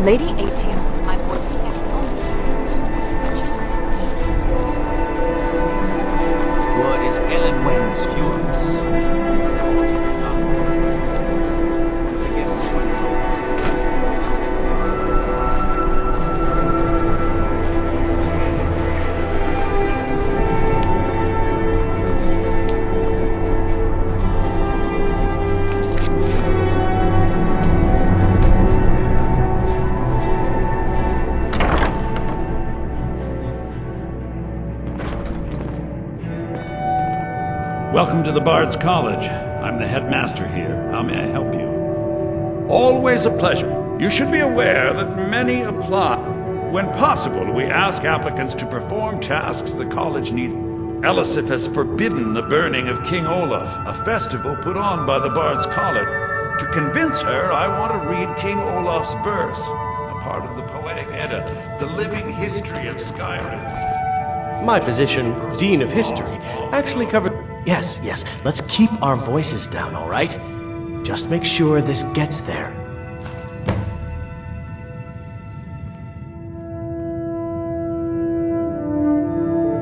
Lady Atia says my voice is second only to hers. Word is eloquence furious. Welcome to the Bard's College. I'm the headmaster here. How may I help you? Always a pleasure. You should be aware that many apply. When possible, we ask applicants to perform tasks the college needs. Elisif has forbidden the burning of King Olaf, a festival put on by the Bard's College. To convince her, I want to read King Olaf's verse, a part of the Poetic Edda, the living history of Skyrim. My position, Dean of History, actually covered... Yes, let's keep our voices down, all right? Just make sure this gets there.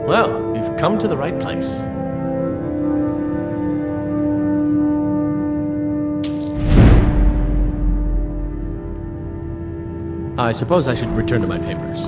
Well, you've come to the right place. I suppose I should return to my papers.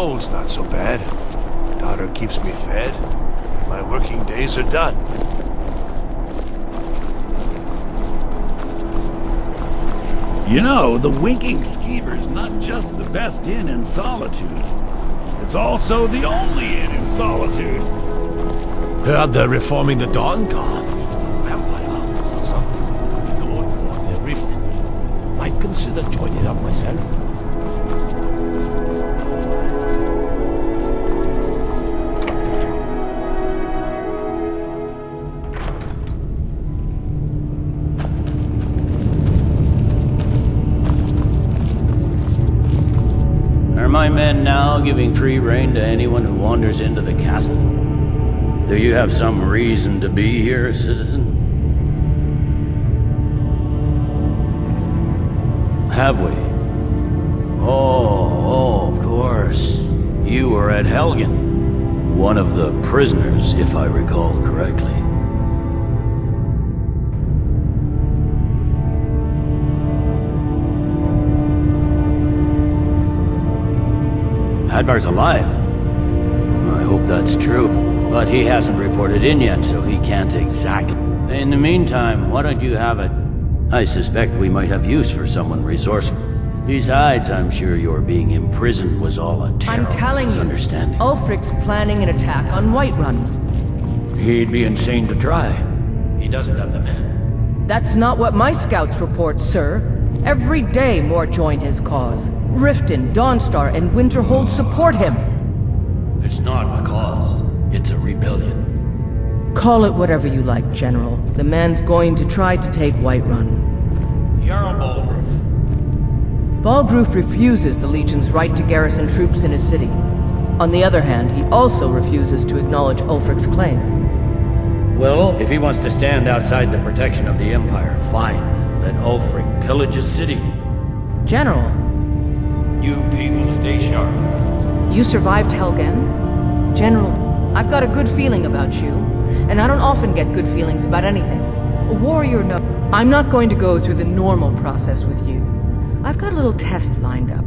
old's not so bad. Daughter keeps me fed. My working days are done. You know, the winking skeever's not just the best inn in solitude. It's also the only inn in solitude. Heard they're reforming the Dawn Guard. Vampire hunters or something. Known for their rift. Might consider joining up myself. Are my men now giving free rein to anyone who wanders into the castle? Do you have some reason to be here, citizen? Have we? Oh, of course. You were at Helgen. One of the prisoners, if I recall correctly. Hadvar's alive. I hope that's true. But he hasn't reported in yet, so he can't exactly. In the meantime, why don't you have it? I suspect we might have use for someone resourceful. Besides, I'm sure your being imprisoned was all a terrible I'm telling you, misunderstanding. Ulfric's planning an attack on Whiterun. He'd be insane to try. He doesn't have the men. That's not what my scouts report, sir. Every day more join his cause. Riften, Dawnstar, and Winterhold support him. It's not a cause. It's a rebellion. Call it whatever you like, General. The man's going to try to take Whiterun. Jarl Balgruuf. Balgruuf refuses the Legion's right to garrison troops in his city. On the other hand, he also refuses to acknowledge Ulfric's claim. Well, if he wants to stand outside the protection of the Empire, fine. Let Ulfric pillage his city. General, You people stay sharp. you survived Helgen? General, I've got a good feeling about you, and I don't often get good feelings about anything. A warrior, no. I'm not going to go through the normal process with you. I've got a little test lined up.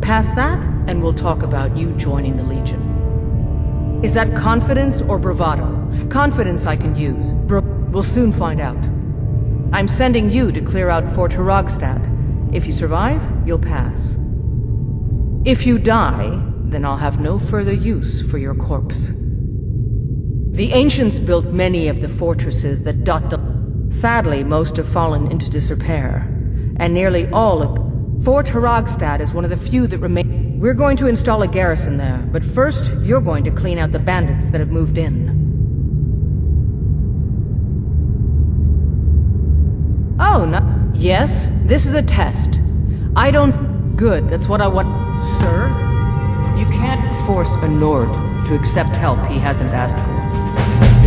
Pass that, and we'll talk about you joining the Legion. Is that confidence or bravado? Confidence I can use. We'll soon find out. I'm sending you to clear out Fort Hrogstad. If you survive, you'll pass. If you die, then I'll have no further use for your corpse. The ancients built many of the fortresses that dot the... Sadly, most have fallen into disrepair, and nearly all of... Fort Hrogstad is one of the few that remain. We're going to install a garrison there, but first, you're going to clean out the bandits that have moved in. Oh, no. Yes, this is a test. I don't... Good, that's what I want... Sir? You can't force a Nord to accept help he hasn't asked for.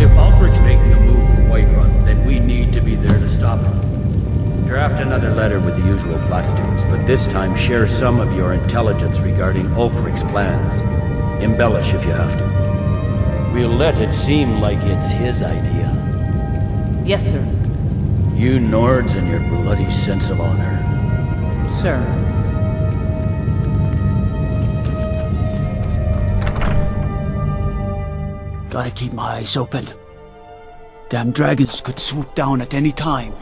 If Ulfric's making a move for Whiterun, then we need to be there to stop him. Draft another letter with the usual platitudes, but this time share some of your intelligence regarding Ulfric's plans. Embellish if you have to. We'll let it seem like it's his idea. Yes, sir. You Nords and your bloody sense of honor. Sir. Gotta keep my eyes open. Damn dragons could swoop down at any time.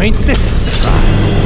ain't this a surprise?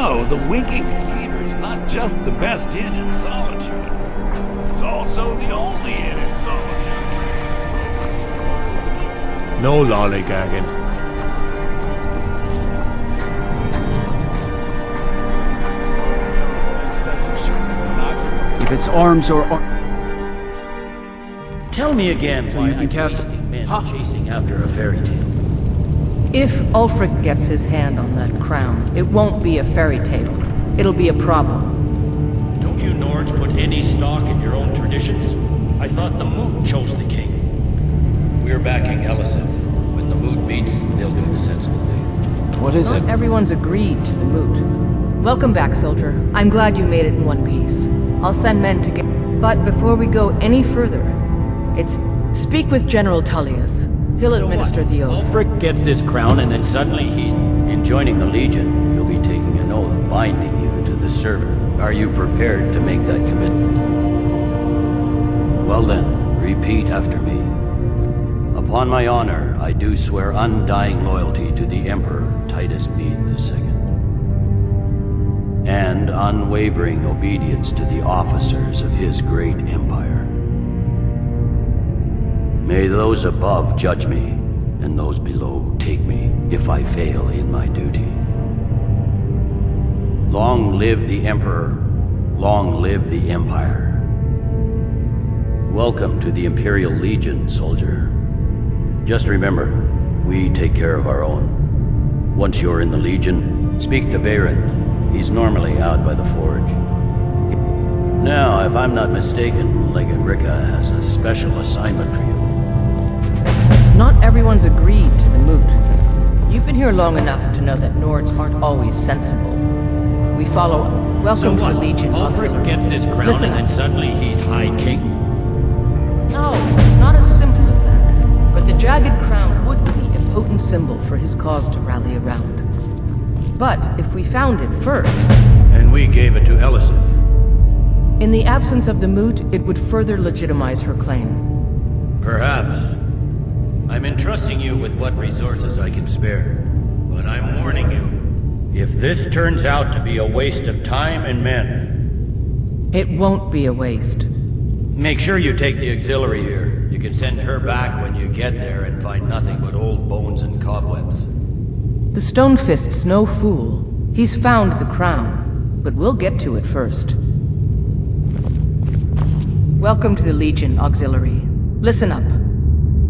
know, the winking schemer's not just the best inn in solitude. It's also the only inn in solitude. No lollygagging. If it's arms or... Tell me again why you can I'm cast- wasting men chasing after a fairy tale. If Ulfric gets his hand on that crown, it won't be a fairy tale. It'll be a problem. Don't you Nords put any stock in your own traditions? I thought the mood chose the king. We're backing Elisif. When the mood meets, they'll do the sensible thing. What is Not everyone's agreed to the moot. Welcome back, soldier. I'm glad you made it in one piece. I'll send men to get... But before we go any further, it's... Speak with General Tullius. He'll administer the oath. Ulfric gets this crown and then suddenly he's... In joining the Legion, you'll be taking an oath binding you to the service. Are you prepared to make that commitment? Well then, repeat after me. Upon my honor, I do swear undying loyalty to the Emperor Titus Bede II. And unwavering obedience to the officers of his great empire. May those above judge me, and those below take me if I fail in my duty. Long live the Emperor, long live the Empire. Welcome to the Imperial Legion, soldier. Just remember, we take care of our own. Once you're in the Legion, speak to Baron. He's normally out by the forge. Now, if I'm not mistaken, Legate Ricka has a special assignment for you. Not everyone's agreed to the moot. You've been here long enough to know that Nords aren't always sensible. We follow... Welcome to the Legion, Ulfric Auxiliary. gets this crown Listen and then up. suddenly he's High King? No, it's not as simple as that. But the jagged crown would be a potent symbol for his cause to rally around. But if we found it first... And we gave it to Elisif. In the absence of the moot, it would further legitimize her claim. Perhaps. I'm entrusting you with what resources I can spare. But I'm warning you, if this turns out to be a waste of time and men... It won't be a waste. Make sure you take the auxiliary here. You can send her back when you get there and find nothing but old bones and cobwebs. The Stonefist's no fool. He's found the crown, but we'll get to it first. Welcome to the Legion, Auxiliary. Listen up.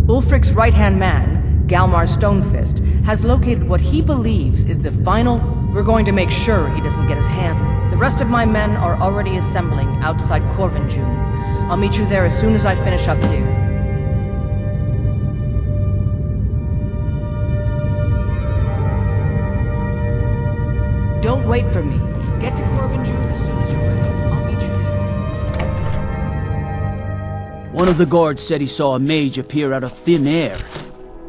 Ulfric's right-hand man, Galmar Stonefist, has located what he believes is the final... We're going to make sure he doesn't get his hand... The rest of my men are already assembling outside Corvinjune. I'll meet you there as soon as I finish up here. Don't wait for me. Get to Corvinjune as soon as you're ready. I'll meet you there. One of the guards said he saw a mage appear out of thin air,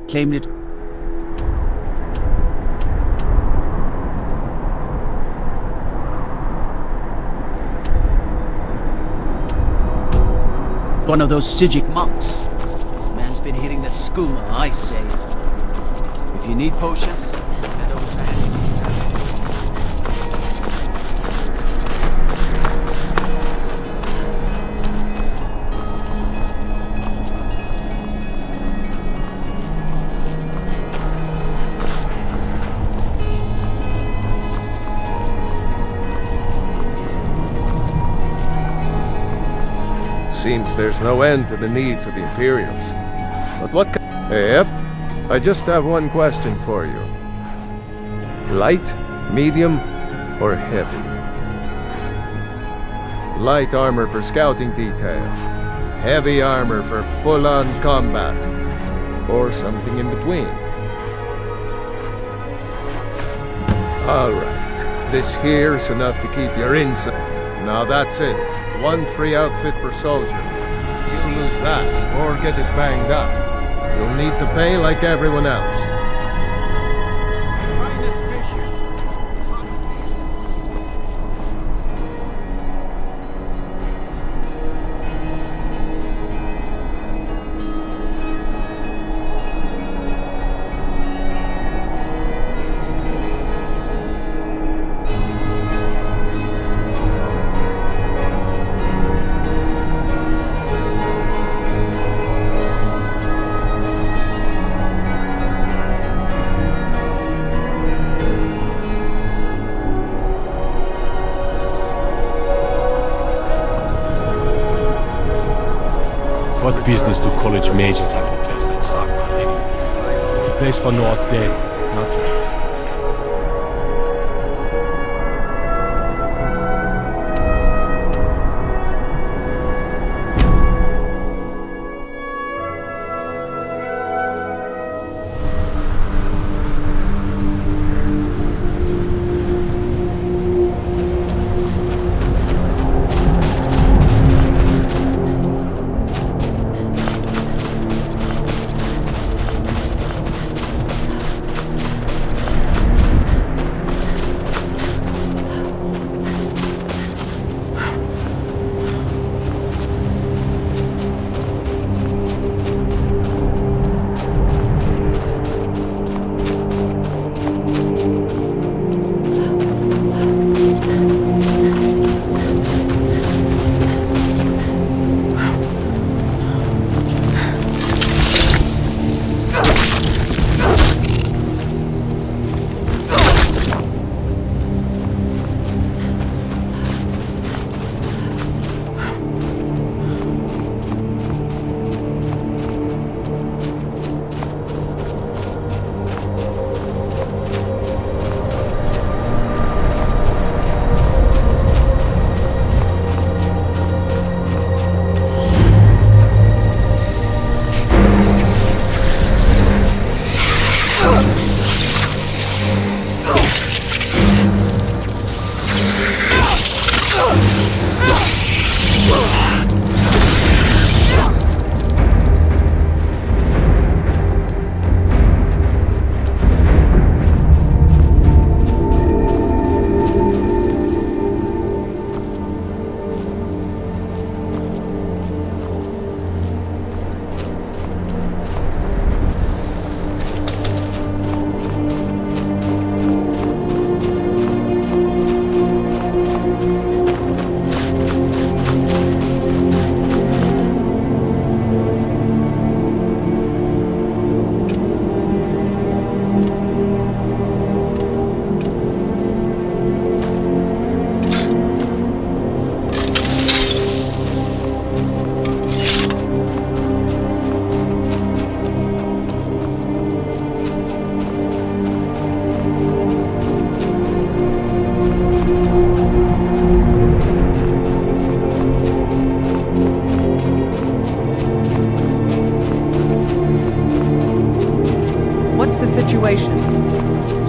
claiming it... one of those Sijic monks. Man's been hitting the skooma, I say. If you need potions, head over to Andy. Seems there's no end to the needs of the Imperials. But what Yep. I just have one question for you. Light, medium, or heavy? Light armor for scouting detail. Heavy armor for full-on combat. Or something in between. Alright. This here's enough to keep your inside. Now that's it. One free outfit per soldier. You'll lose that, or get it banged up. You'll need to pay like everyone else. What business do college mages have in a place like Sackville anyway? It's a place for North dead, not trapped.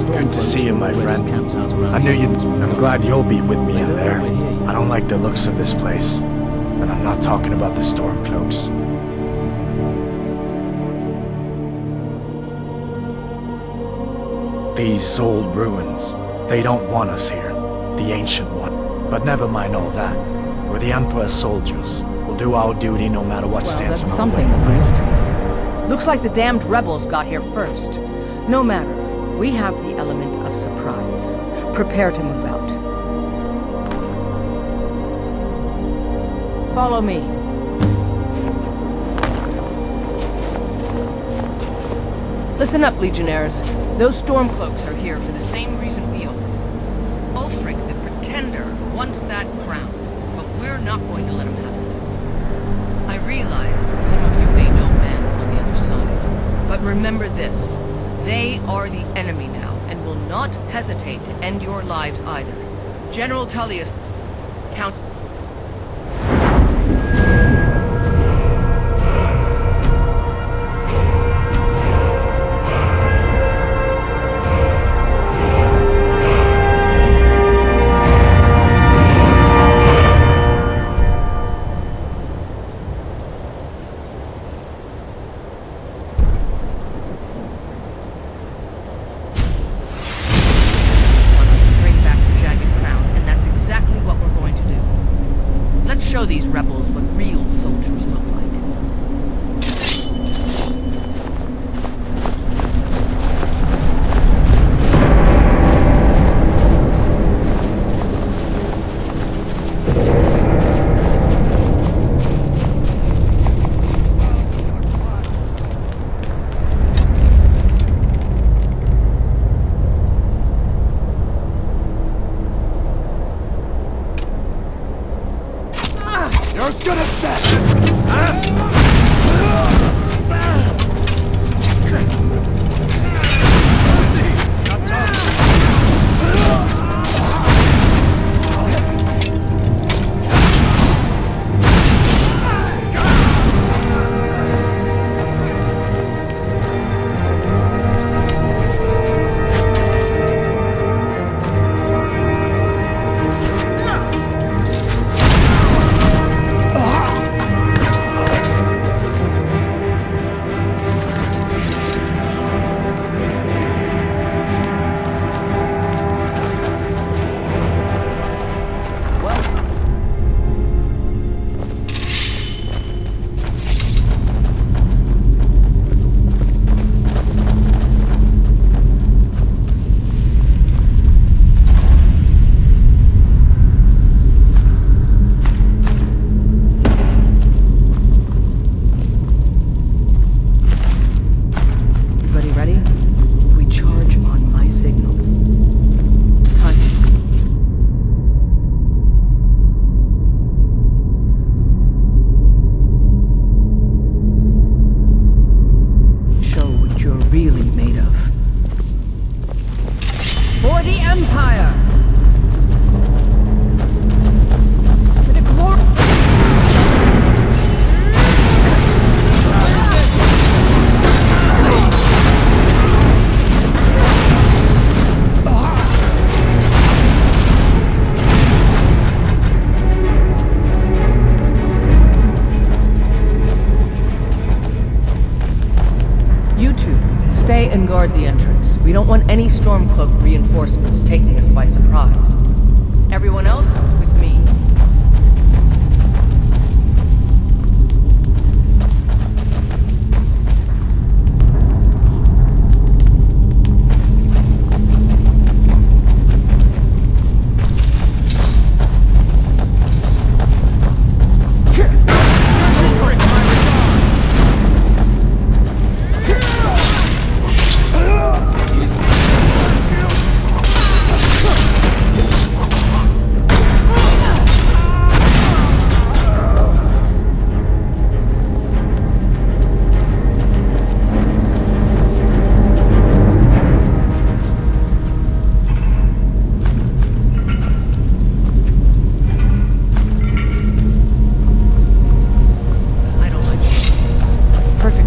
Good to see you, my friend. I knew you'd... I'm glad you'll be with me in there. I don't like the looks of this place. And I'm not talking about the Stormcloaks. These old ruins, they don't want us here. The Ancient One. But never mind all that. We're the Emperor's soldiers. We'll do our duty no matter what stands in our way. That's something at least. Looks like the damned rebels got here first. No matter. We have the element of surprise. Prepare to move out. Follow me. Listen up, Legionnaires. Those Stormcloaks are here for the same reason we are. Ulfric, the Pretender, wants that crown, but we're not going to let him have it. I realize some of you may know men on the other side, but remember this. They are the enemy now, and will not hesitate to end your lives either. General Tullius, Count... Show these rebels what real soldiers look like. You're good at that! Huh? and guard the entrance. We don't want any Stormcloak reinforcements taking us by surprise. Everyone else, with me.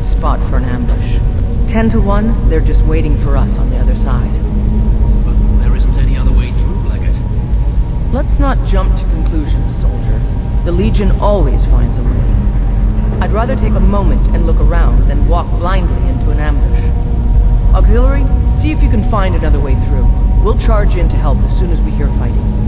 Spot for an ambush. 10 to 1, they're just waiting for us on the other side. But there isn't any other way through, Leggett. Let's not jump to conclusions, soldier. The Legion always finds a way. I'd rather take a moment and look around than walk blindly into an ambush. Auxiliary, see if you can find another way through. We'll charge in to help as soon as we hear fighting.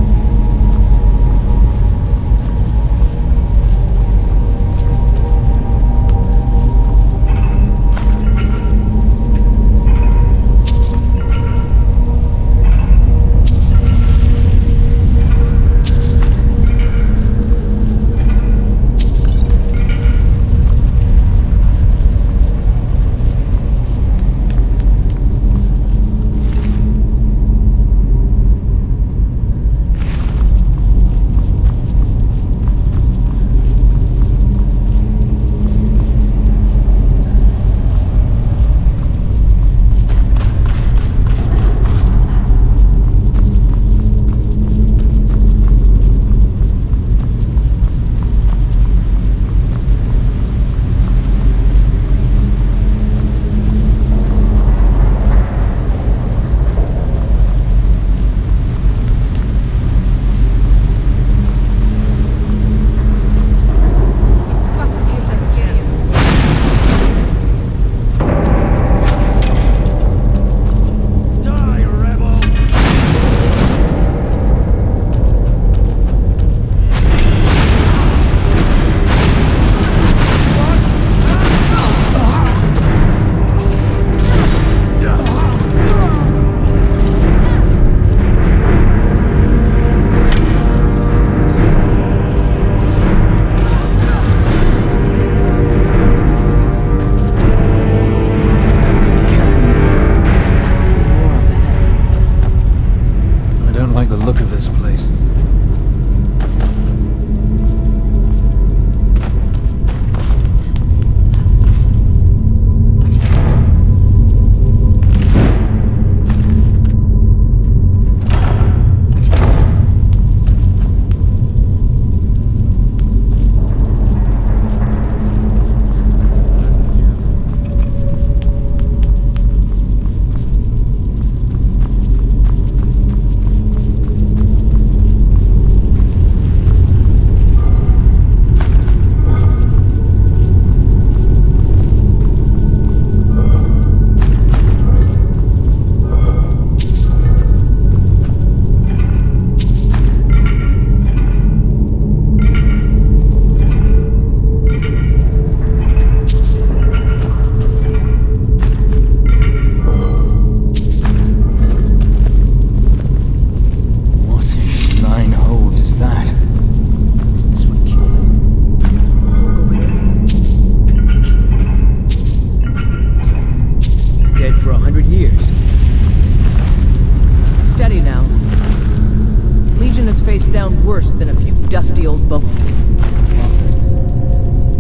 worse than a few dusty old walkers.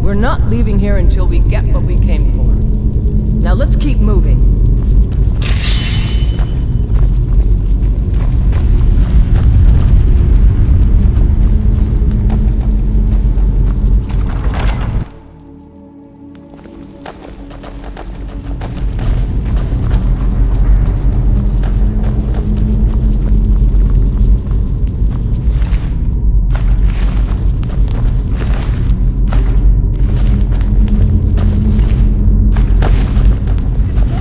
We're not leaving here until we get what we came for. Now let's keep moving.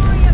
Warrior!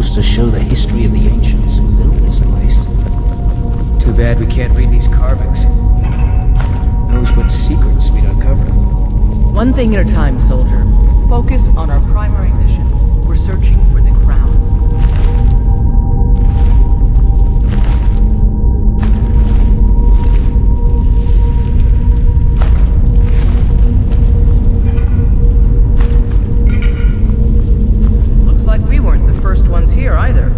supposed to show the history of the ancients who built this place. Too bad we can't read these carvings. Knows what secrets we'd uncover. One thing at a time, soldier. Focus on our primary mission. We're searching for the crown. Looks like we weren't the first ones here either.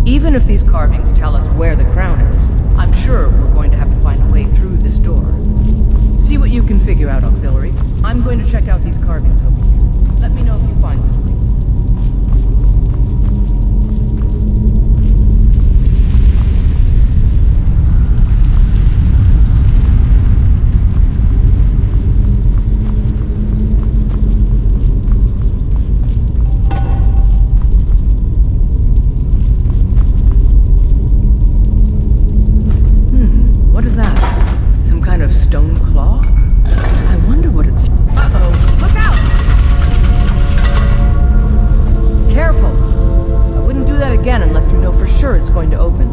Even if these carvings tell us where the crown is, I'm sure we're going to have to find a way through this door. See what you can figure out, Auxiliary. I'm going to check out these carvings over here. Let me know if you find them. What is that? Some kind of stone claw? I wonder what it's... Uh-oh! Look out! Careful! I wouldn't do that again unless you know for sure it's going to open.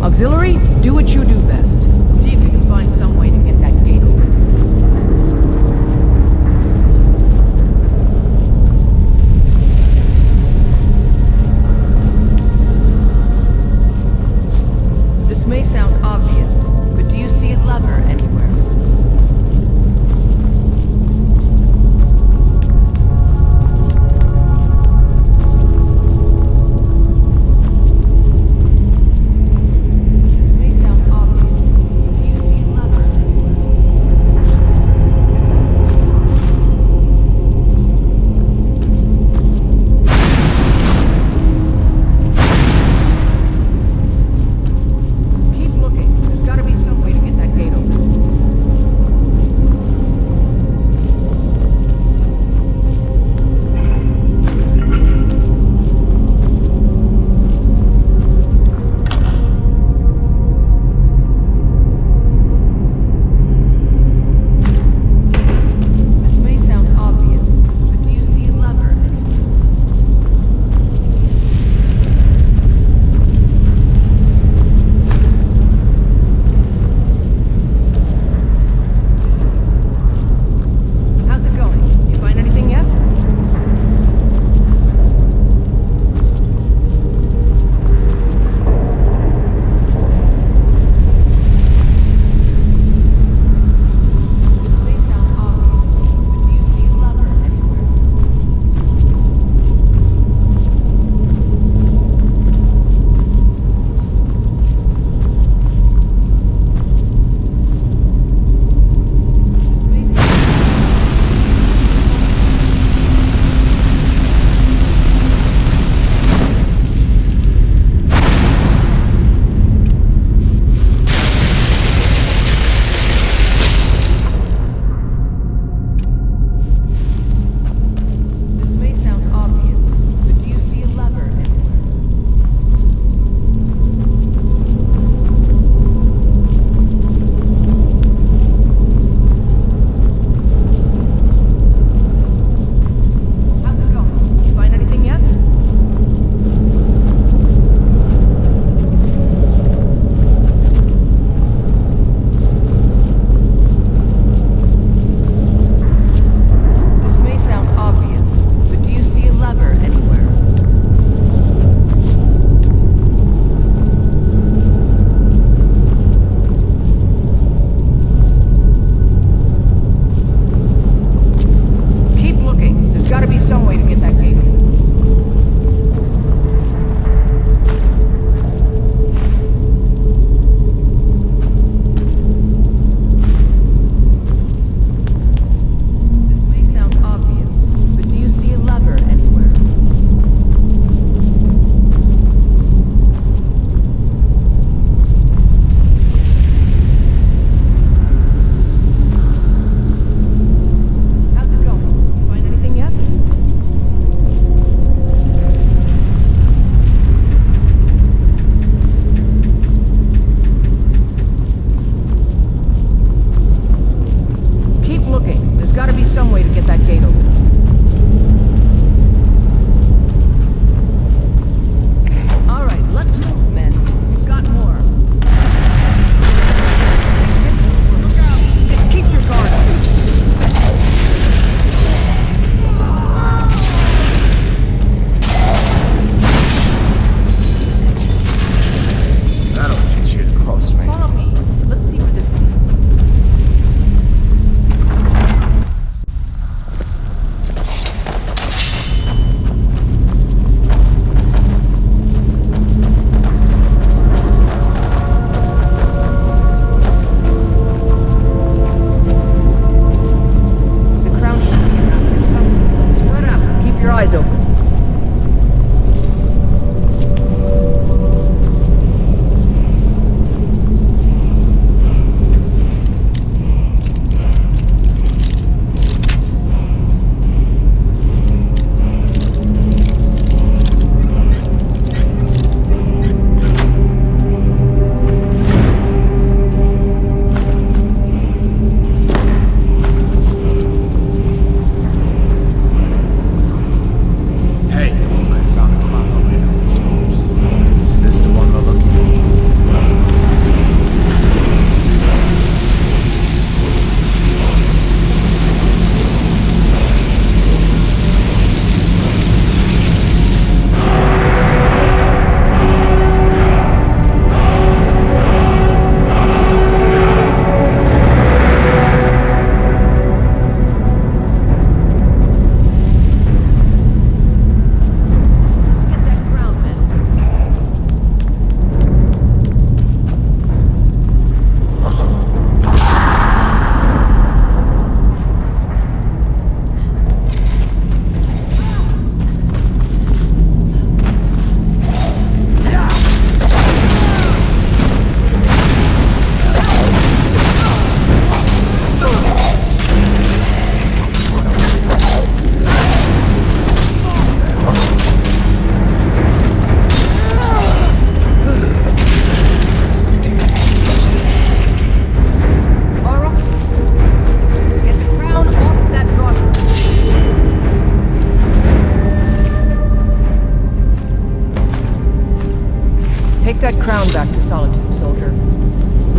Auxiliary, do what you do best. See if you can find some way to get that gate open. This may sound obvious, but do you see a lever anywhere?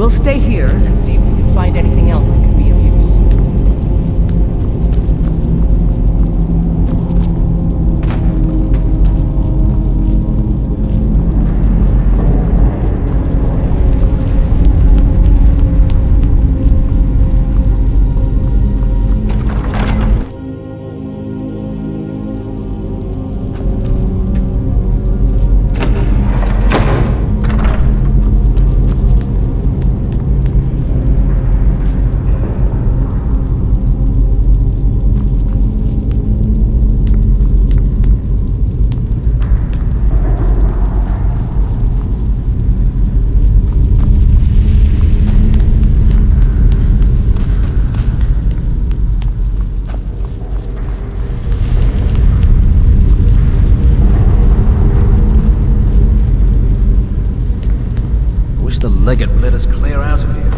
We'll stay here and see if we can find anything else that could be of use. The legate will let us clear out of here.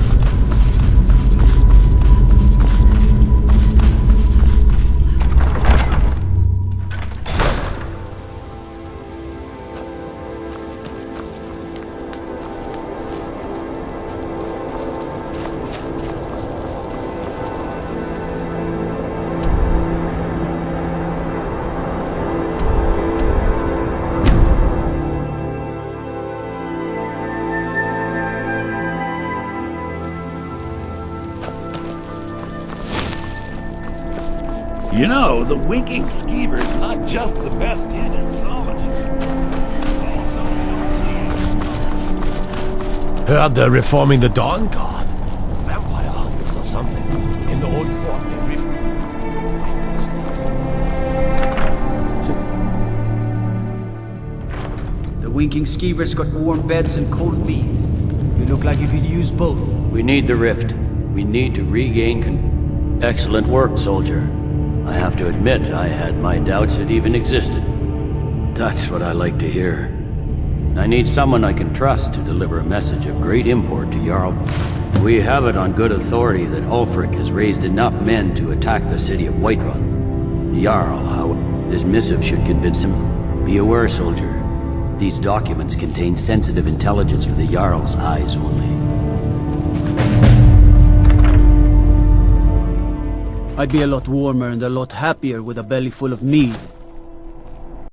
You know, the winking skeever's not just the best inn in solitude. It's also the only Heard they're reforming the Dawn Guard. Vampire hunters or something. In the old fort near Rift. The winking skeever's got warm beds and cold meat. You look like you could use both. We need the rift. We need to regain Excellent work, soldier. I have to admit, I had my doubts it even existed. That's what I like to hear. I need someone I can trust to deliver a message of great import to Jarl. We have it on good authority that Ulfric has raised enough men to attack the city of Whiterun. Jarl, however, this missive should convince him. Be aware, soldier. These documents contain sensitive intelligence for the Jarl's eyes only. I'd be a lot warmer and a lot happier with a belly full of mead.